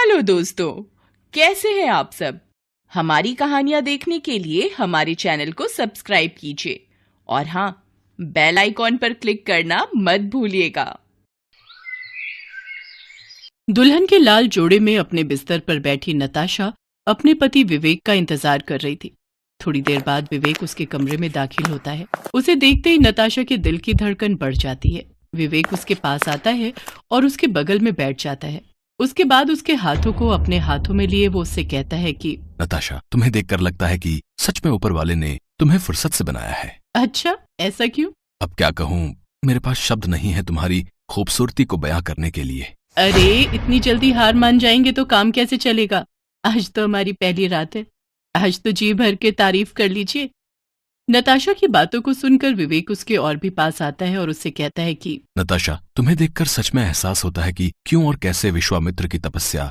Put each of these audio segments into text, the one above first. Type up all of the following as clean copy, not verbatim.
Hello दोस्तों, कैसे हैं आप सब। हमारी कहानियां देखने के लिए हमारे चैनल को सब्सक्राइब कीजिए और हाँ, बेल आइकॉन पर क्लिक करना मत भूलिएगा। दुल्हन के लाल जोड़े में अपने बिस्तर पर बैठी नताशा अपने पति विवेक का इंतजार कर रही थी। थोड़ी देर बाद विवेक उसके कमरे में दाखिल होता है। उसे देखते ही नताशा के दिल की धड़कन बढ़ जाती है। विवेक उसके पास आता है और उसके बगल में बैठ जाता है। उसके बाद उसके हाथों को अपने हाथों में लिए वो उससे कहता है कि नताशा, तुम्हें देखकर लगता है कि सच में ऊपर वाले ने तुम्हें फुर्सत से बनाया है। अच्छा, ऐसा क्यों? अब क्या कहूँ, मेरे पास शब्द नहीं है तुम्हारी खूबसूरती को बयां करने के लिए। अरे, इतनी जल्दी हार मान जाएंगे तो काम कैसे चलेगा। आज तो हमारी पहली रात है, आज तो जी भर के तारीफ कर लीजिए। नताशा की बातों को सुनकर विवेक उसके और भी पास आता है और उससे कहता है कि नताशा, तुम्हें देखकर सच में एहसास होता है कि क्यों और कैसे विश्वामित्र की तपस्या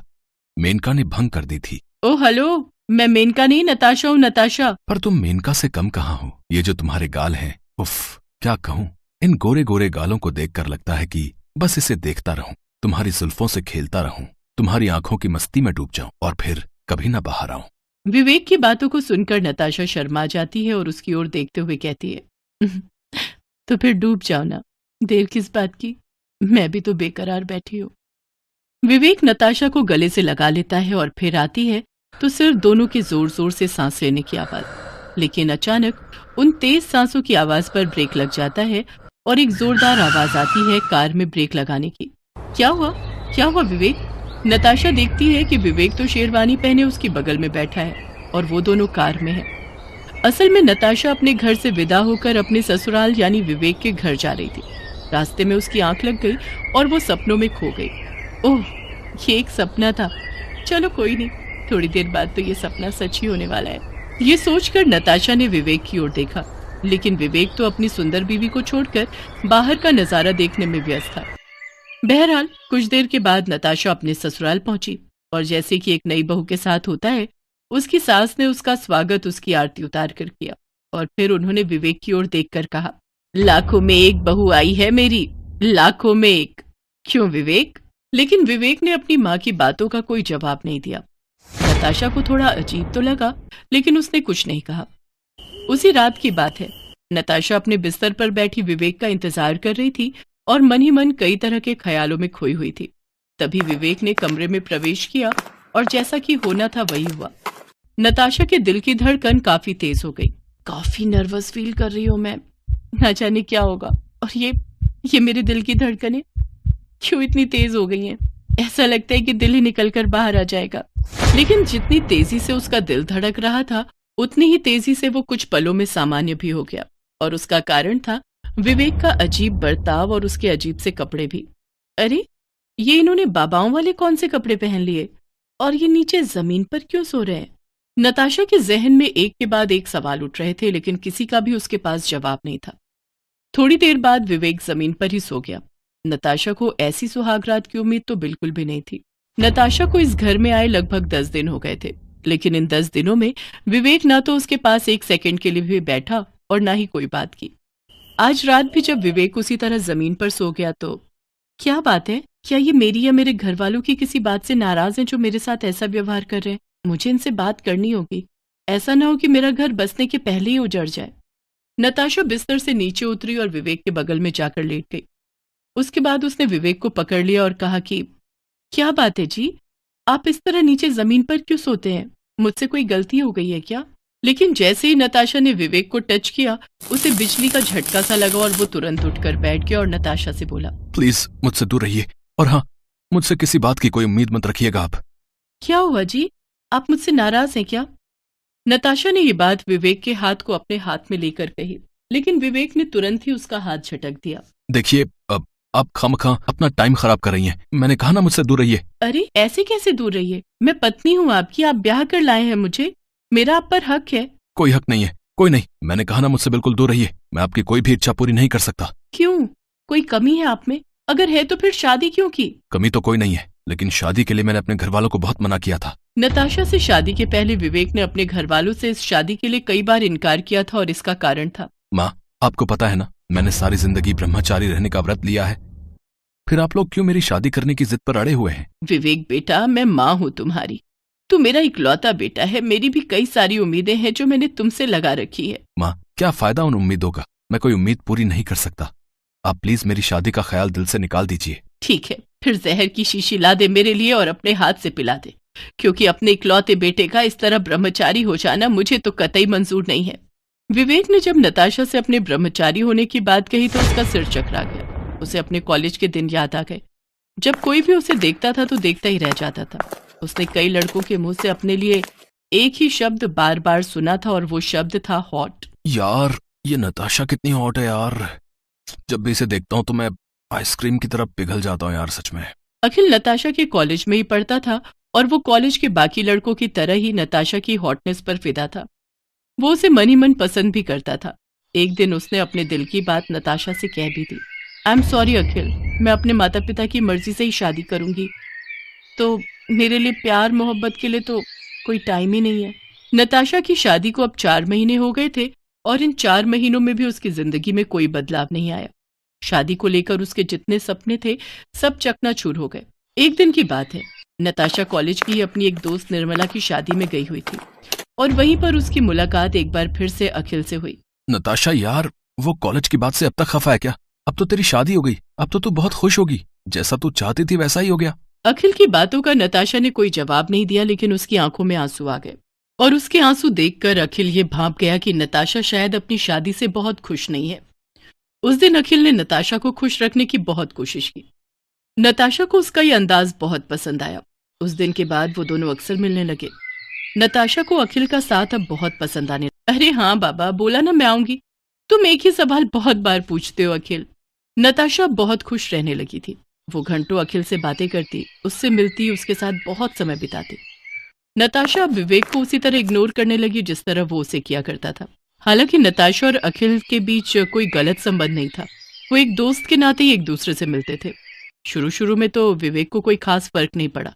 मेनका ने भंग कर दी थी। ओह हेलो, मैं मेनका नहीं, नताशा हूँ, नताशा। पर तुम मेनका से कम कहाँ हो। ये जो तुम्हारे गाल हैं, उफ, क्या कहूँ। इन गोरे गोरे गालों को देखकर लगता है कि बस इसे देखता रहूं, तुम्हारी जुल्फों से खेलता रहूं, तुम्हारी आंखों की मस्ती में डूब जाऊं और फिर कभी न बाहर आऊं। विवेक की बातों को सुनकर नताशा शर्मा जाती है और उसकी ओर देखते हुए कहती है तो फिर डूब जाओ ना, देर किस बात की, मैं भी तो बेकरार बैठी हूँ। विवेक नताशा को गले से लगा लेता है और फिर आती है तो सिर्फ दोनों की जोर जोर से सांस लेने की आवाज। लेकिन अचानक उन तेज सांसों की आवाज पर ब्रेक लग जाता है और एक जोरदार आवाज आती है कार में ब्रेक लगाने की। क्या हुआ विवेक? नताशा देखती है कि विवेक तो शेरवानी पहने उसकी बगल में बैठा है और वो दोनों कार में है। असल में नताशा अपने घर से विदा होकर अपने ससुराल यानी विवेक के घर जा रही थी। रास्ते में उसकी आंख लग गई और वो सपनों में खो गई। ओह, ये एक सपना था, चलो कोई नहीं, थोड़ी देर बाद तो ये सपना सच ही होने वाला है। ये सोचकर नताशा ने विवेक की ओर देखा, लेकिन विवेक तो अपनी सुंदर बीवी को छोड़कर बाहर का नजारा देखने में व्यस्त था। बहरहाल कुछ देर के बाद नताशा अपने ससुराल पहुंची और जैसे कि एक नई बहू के साथ होता है, उसकी सास ने उसका स्वागत उसकी आरती उतार कर किया और फिर उन्होंने विवेक की ओर देखकर कहा, लाखों में एक बहू आई है मेरी, लाखों में एक। क्यों विवेक? लेकिन विवेक ने अपनी माँ की बातों का कोई जवाब नहीं दिया। नताशा को थोड़ा अजीब तो लगा, लेकिन उसने कुछ नहीं कहा। उसी रात की बात है, नताशा अपने बिस्तर पर बैठी विवेक का इंतजार कर रही थी और मन ही मन कई तरह के ख्यालों में खोई हुई थी। तभी विवेक ने कमरे में प्रवेश किया और जैसा कि होना था वही हुआ। नताशा के दिल की धड़कन काफी तेज हो गई। काफी नर्वस फील कर रही हूँ मैं, न जाने क्या होगा। और ये मेरे दिल की धड़कनें क्यों इतनी तेज हो गई हैं? ऐसा लगता है कि दिल ही निकलकर बाहर आ जाएगा। लेकिन जितनी तेजी से उसका दिल धड़क रहा था, उतनी ही तेजी से वो कुछ पलों में सामान्य भी हो गया और उसका कारण था विवेक का अजीब बर्ताव और उसके अजीब से कपड़े भी। अरे, ये इन्होंने बाबाओं वाले कौन से कपड़े पहन लिए और ये नीचे जमीन पर क्यों सो रहे हैं? नताशा के जहन में एक के बाद एक सवाल उठ रहे थे, लेकिन किसी का भी उसके पास जवाब नहीं था। थोड़ी देर बाद विवेक जमीन पर ही सो गया। नताशा को ऐसी सुहागरात की उम्मीद तो बिल्कुल भी नहीं थी। नताशा को इस घर में आए लगभग 10 दिन हो गए थे, लेकिन इन 10 दिनों में विवेक ना तो उसके पास एक सेकंड के लिए भी बैठा और ना ही कोई बात की। आज रात भी जब विवेक उसी तरह जमीन पर सो गया तो क्या बात है? क्या ये मेरी या मेरे घर वालों की किसी बात से नाराज हैं जो मेरे साथ ऐसा व्यवहार कर रहे हैं? मुझे इनसे बात करनी होगी, ऐसा ना हो कि मेरा घर बसने के पहले ही उजड़ जाए। नताशा बिस्तर से नीचे उतरी और विवेक के बगल में जाकर लेट गई। उसके बाद उसने विवेक को पकड़ लिया और कहा कि क्या बात है जी, आप इस तरह नीचे जमीन पर क्यों सोते हैं? मुझसे कोई गलती हो गई है क्या? लेकिन जैसे ही नताशा ने विवेक को टच किया, उसे बिजली का झटका सा लगा और वो तुरंत उठकर बैठ गया और नताशा से बोला, प्लीज मुझसे दूर रहिए और हाँ, मुझसे किसी बात की कोई उम्मीद मत रखिएगा आप। क्या हुआ जी, आप मुझसे नाराज हैं क्या? नताशा ने ये बात विवेक के हाथ को अपने हाथ में लेकर कही, लेकिन विवेक ने तुरंत ही उसका हाथ झटक दिया। देखिए, आप खामखा अपना टाइम खराब कर रही हैं। मैंने कहा ना मुझसे दूर रहिए। अरे, ऐसे कैसे दूर रहिए? मैं पत्नी हूँ आपकी, आप ब्याह कर लाए हैं मुझे, मेरा आप पर हक है। कोई हक नहीं है, कोई नहीं। मैंने कहा ना मुझसे बिल्कुल दूर रहिए। मैं आपकी कोई भी इच्छा पूरी नहीं कर सकता। क्यों? कोई कमी है आप में? अगर है तो फिर शादी क्यों की? कमी तो कोई नहीं है, लेकिन शादी के लिए मैंने अपने घर वालों को बहुत मना किया था। नताशा से शादी के पहले विवेक ने अपने घर वालों से इस शादी के लिए कई बार इनकार किया था और इसका कारण था, माँ, आपको पता है ना, मैंने सारी जिंदगी ब्रह्मचारी रहने का व्रत लिया है। फिर आप लोग क्यों मेरी शादी करने की जिद पर अड़े हुए हैं? विवेक बेटा, मैं माँ हूँ तुम्हारी। तू मेरा इकलौता बेटा है। मेरी भी कई सारी उम्मीदें हैं जो मैंने तुमसे लगा रखी है। माँ, क्या फायदा उन उम्मीदों का? मैं कोई उम्मीद पूरी नहीं कर सकता। आप प्लीज मेरी शादी का ख्याल दिल से निकाल दीजिए। ठीक है, फिर जहर की शीशी ला दे मेरे लिए और अपने हाथ से पिला दे, क्योंकि अपने इकलौते बेटे का इस तरह ब्रह्मचारी हो जाना मुझे तो कतई मंजूर नहीं है। विवेक ने जब नताशा से अपने ब्रह्मचारी होने की बात कही तो उसका सिर चकरा गया। उसे अपने कॉलेज के दिन याद आ गए। जब कोई भी उसे देखता था तो देखता ही रह जाता था। उसने कई लड़कों के मुंह से अपने लिए एक ही शब्द बार बार सुना था और वो शब्द था हॉट। यार, ये नताशा कितनी हॉट है यार। जब भी इसे देखता हूँ तो मैं आइसक्रीम की तरफ पिघल जाता हूँ यार, सच में। अखिल नताशा के कॉलेज में ही पढ़ता था और वो कॉलेज के बाकी लड़कों की तरह ही नताशा की हॉटनेस पर फिदा था। वो उसे मन ही मन पसंद भी करता था। एक दिन उसने अपने दिल की बात नताशा से कह भी दी। आई एम सॉरी अखिल, मैं अपने माता पिता की मर्जी से ही शादी करूंगी, तो मेरे लिए प्यार मोहब्बत के लिए तो कोई टाइम ही नहीं है। नताशा की शादी को अब 4 महीने हो गए थे और इन 4 महीनों में भी उसकी जिंदगी में कोई बदलाव नहीं आया। शादी को लेकर उसके जितने सपने थे सब चकनाचूर हो गए। एक दिन की बात है, नताशा कॉलेज की अपनी एक दोस्त निर्मला की शादी में गई हुई थी और वहीं पर उसकी मुलाकात एक बार फिर से अखिल से हुई। नताशा यार, वो कॉलेज की बात से अब तक खफा है क्या? अब तो तेरी शादी हो गई, अब तो तू बहुत खुश होगी। जैसा तू चाहती थी वैसा ही हो गया। अखिल की बातों का नताशा ने कोई जवाब नहीं दिया, लेकिन उसकी आंखों में आंसू आ गए और उसके आंसू देखकर अखिल ये भांप गया कि नताशा शायद अपनी शादी से बहुत खुश नहीं है। उस दिन अखिल ने नताशा को खुश रखने की बहुत कोशिश की। नताशा को उसका ये अंदाज बहुत पसंद आया। उस दिन के बाद वो दोनों अक्सर मिलने लगे। नताशा को अखिल का साथ अब बहुत पसंद आने लगा। अरे हाँ बाबा, बोला ना मैं आऊंगी। तुम एक ही सवाल बहुत बार पूछते हो अखिल। नताशा बहुत खुश रहने लगी थी। वो घंटों अखिल से बातें करती, उससे मिलती, उसके साथ बहुत समय बिताती। नताशा अब विवेक को उसी तरह इग्नोर करने लगी जिस तरह वो उसे किया करता था। हालांकि नताशा और अखिल के बीच कोई गलत संबंध नहीं था। वो एक दोस्त के नाते ही एक दूसरे से मिलते थे। शुरू शुरू में तो विवेक को कोई खास फर्क नहीं पड़ा,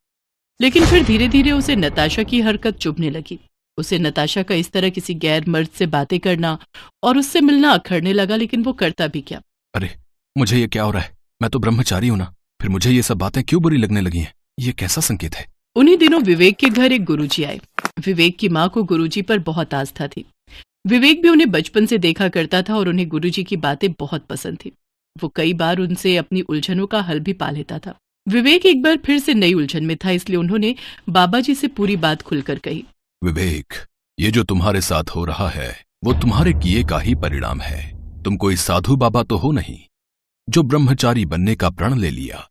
लेकिन फिर धीरे धीरे उसे नताशा की हरकत चुभने लगी। उसे नताशा का इस तरह किसी गैर मर्द से बातें करना और उससे मिलना अखरने लगा, लेकिन वो करता भी क्या। अरे, मुझे ये क्या हो रहा है? मैं तो ब्रह्मचारी हूं ना, फिर मुझे ये सब बातें क्यों बुरी लगने लगी हैं? ये कैसा संकेत है? उन्हीं दिनों विवेक के घर एक गुरुजी आए। विवेक की माँ को गुरुजी पर बहुत आस्था थी। विवेक भी उन्हें बचपन से देखा करता था और उन्हें गुरुजी की बातें बहुत पसंद थी। वो कई बार उनसे अपनी उलझनों का हल भी पा लेता था। विवेक एक बार फिर से नई उलझन में था, इसलिए उन्होंने बाबा जी से पूरी बात खुलकर कही। विवेक, ये जो तुम्हारे साथ हो रहा है वो तुम्हारे किए का ही परिणाम है। तुम कोई साधु बाबा तो हो नहीं जो ब्रह्मचारी बनने का प्रण ले लिया।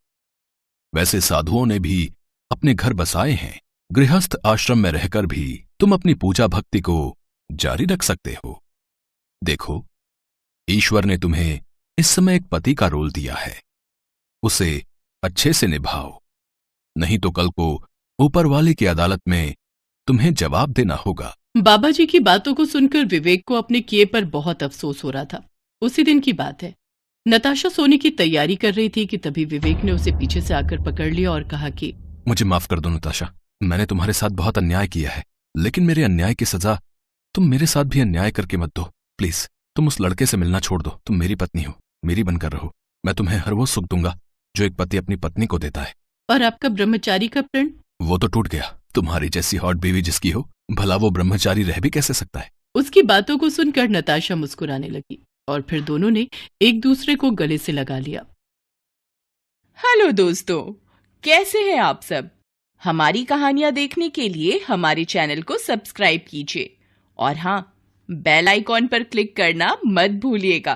वैसे साधुओं ने भी अपने घर बसाए हैं। गृहस्थ आश्रम में रहकर भी तुम अपनी पूजा भक्ति को जारी रख सकते हो। देखो, ईश्वर ने तुम्हें इस समय एक पति का रोल दिया है, उसे अच्छे से निभाओ, नहीं तो कल को ऊपर वाले की अदालत में तुम्हें जवाब देना होगा। बाबा जी की बातों को सुनकर विवेक को अपने किए पर बहुत अफसोस हो रहा था। उसी दिन की बात है, नताशा सोने की तैयारी कर रही थी कि तभी विवेक ने उसे पीछे से आकर पकड़ लिया और कहा कि मुझे माफ कर दो नताशा, मैंने तुम्हारे साथ बहुत अन्याय किया है, लेकिन मेरे अन्याय की सजा तुम मेरे साथ भी अन्याय करके मत दो। प्लीज, तुम उस लड़के से मिलना छोड़ दो। तुम मेरी पत्नी हो, मेरी बनकर रहो। मैं तुम्हें हर वो सुख दूंगा जो एक पति अपनी पत्नी को देता है। और आपका ब्रह्मचारी का प्रण? वो तो टूट गया। तुम्हारी जैसी हॉट बीवी जिसकी हो, भला वो ब्रह्मचारी रह भी कैसे सकता है? उसकी बातों को सुनकर नताशा मुस्कुराने लगी और फिर दोनों ने एक दूसरे को गले से लगा लिया। हेलो दोस्तों, कैसे हैं आप सब? हमारी कहानियां देखने के लिए हमारे चैनल को सब्सक्राइब कीजिए और हाँ, बेल आइकॉन पर क्लिक करना मत भूलिएगा।